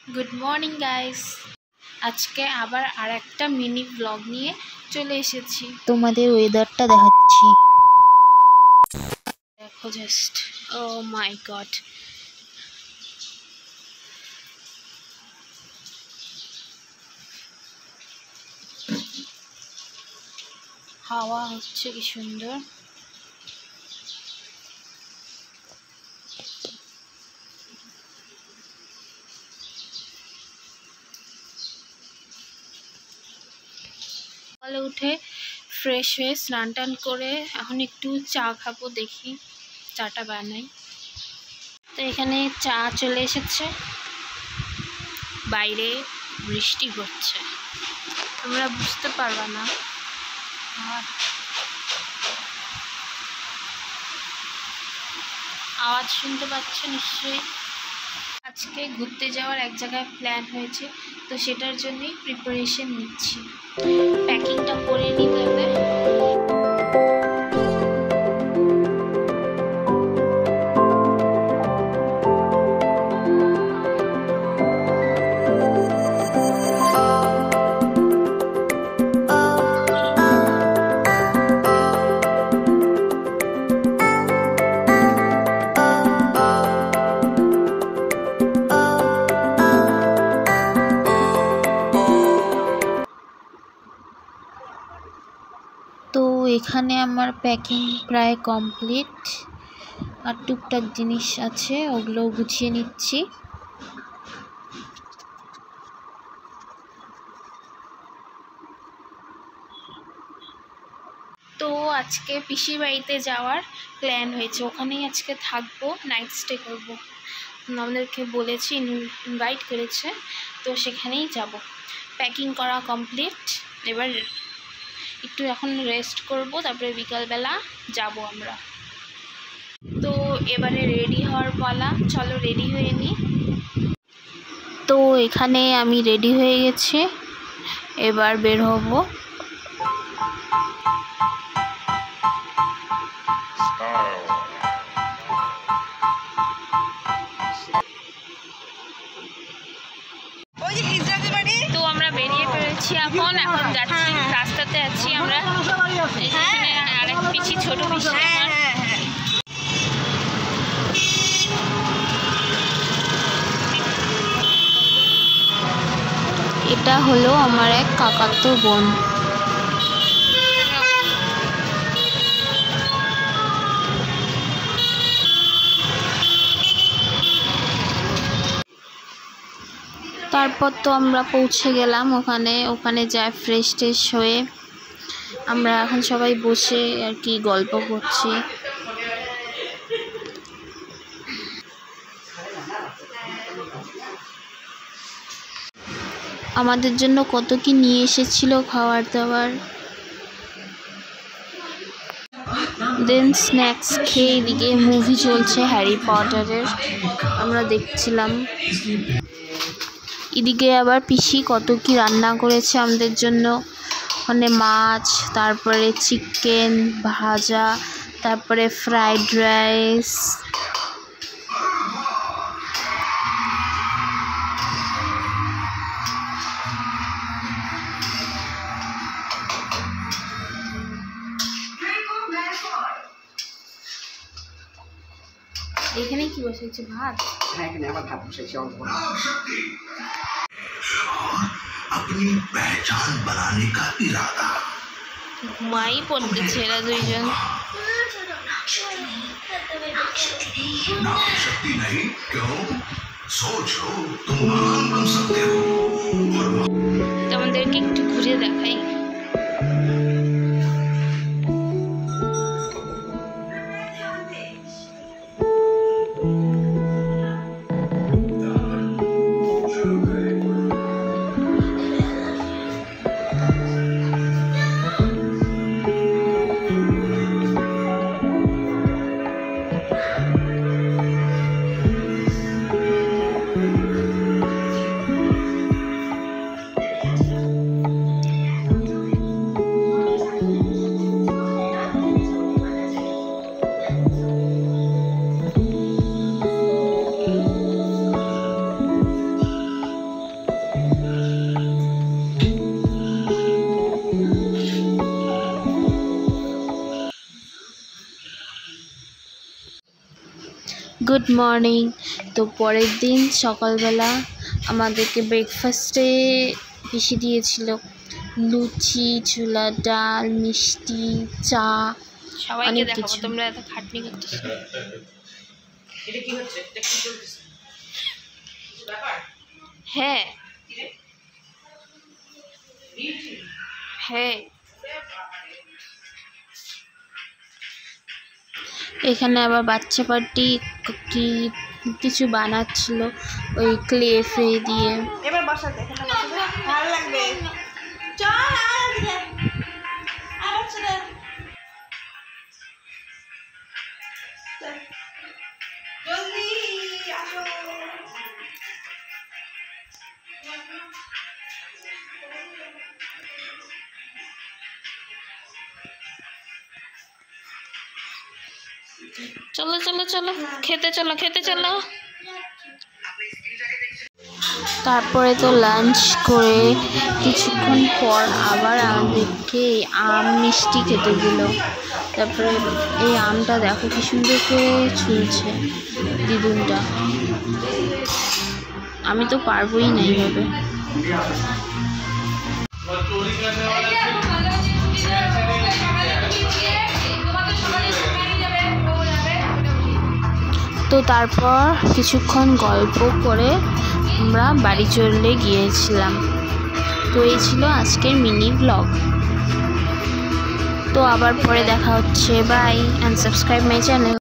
Good morning guys. আজকে আবার আরেকটা মিনি ব্লগ নিয়ে চলে এসেছি। তোমাদের ওয়েদারটা দেখাচ্ছি। দেখো জাস্ট, ও মাই গড। হাওয়া হচ্ছে কি সুন্দর। সকালে উঠে ফ্রেশ হয়ে স্নান টান করে এখন একটু চা খাবো, দেখি চাটা বানাই। তো এখানে চা চলে এসেছে, বাইরে বৃষ্টি হচ্ছে, তোমরা বুঝতে পারবা না। আর আওয়াজ শুনতে পাচ্ছ নিশ্চয়ই। আজকে ঘুরতে যাওয়ার এক জায়গায় প্ল্যান হয়েছে, তো সেটার জন্যই প্রিপারেশন নিচ্ছি। প্যাকিংটা করে নিই তাহলে। তো এখানে আমার প্যাকিং প্রায় কমপ্লিট, আর টুকটাক জিনিস আছে, ওগুলো গুছিয়ে নিচ্ছি। তো আজকে পিসির বাড়িতে যাওয়ার প্ল্যান হয়েছে, ওখানেই আজকে থাকবো, নাইট স্টে করবো। আমাদেরকে বলেছি, ইনভাইট করেছে, তো সেখানেই যাব। প্যাকিং করা কমপ্লিট, এবার একটু এখন রেস্ট করব, তারপরে বিকালবেলা যাব আমরা। তো এবারে রেডি হওয়ার পালা, চলো রেডি হয়ে নিই। তো এখানে আমি রেডি হয়ে গেছি, এবার বের হব। তো আমরা বেরিয়ে পড়েছি, এখন যাচ্ছি, রাস্তাতে আছি আমরা। এখানে আরেক পিসি, ছোট পিসি আমার। এটা হলো আমার এক কাকাতো বোন। তারপর তো আমরা পৌঁছে গেলাম ওখানে যাই ফ্রেশ ট্রেশ হয়ে আমরা এখন সবাই বসে আর কি গল্প করছি। আমাদের জন্য কত কি নিয়ে এসেছিল খাবার দাবার। দেন স্ন্যাক্স খেয়ে এদিকে মুভি চলছে হ্যারি পটারের, আমরা দেখছিলাম। এদিকে আবার পিসি কত কি রান্না করেছে আমাদের জন্য, মানে মাছ, তারপরে চিকেন ভাজা, তারপরে ফ্রাইড রাইস। এখানে কি বসেছে, ভাত? হ্যাঁ, এখানে আবার ভাত বসেছে অল্প। अपनी पहचान बनाने का इरादा। ঘুমাই পড়তেছে এরা দুইজন। शक्ति नहीं क्यों? सोचो तुम महान बन सकते हो। তোমাদেরকে একটু ঘুরে দেখাই। Good morning. তো পরের দিন সকালবেলা আমাদেরকে ব্রেকফাস্টে পিসি দিয়েছিল লুচি, ছোলা ডাল, মিষ্টি, চা, সবাইকে অনেক দেখাবো কিছু। তোমরা এত খাটনি করতেছো। এটা কি হচ্ছে? এটা কি চলতেছে? কিছু ব্যাপার? হ্যাঁ কি রে? হ্যাঁ এখানে আবার বাচ্চা পার্টি কি কিছু বানাচ্ছিল ওই ক্লে ফ্রে দিয়ে। এবার বসাতে এখানে বসাতে ভালো লাগবে। চল আর চলে জলদি আসো। চলো চলো চলো খেতে চলো খেতে চলো। তারপরে তো লাঞ্চ করে কিছুক্ষণ পর আবার আমাদেরকে আম মিষ্টি খেতে দিল। তারপরে এই আমটা দেখো কি সুন্দর করে ছুলছে দিদুনটা, আমি তো পারবোই না এইভাবে। তো তারপর কিছুক্ষণ গল্প করে আমরা বাড়ি চলে গিয়েছিলাম। তো এই ছিল আজকের মিনি ব্লগ। তো আবার পরে দেখা হচ্ছে। Bye and subscribe my channel.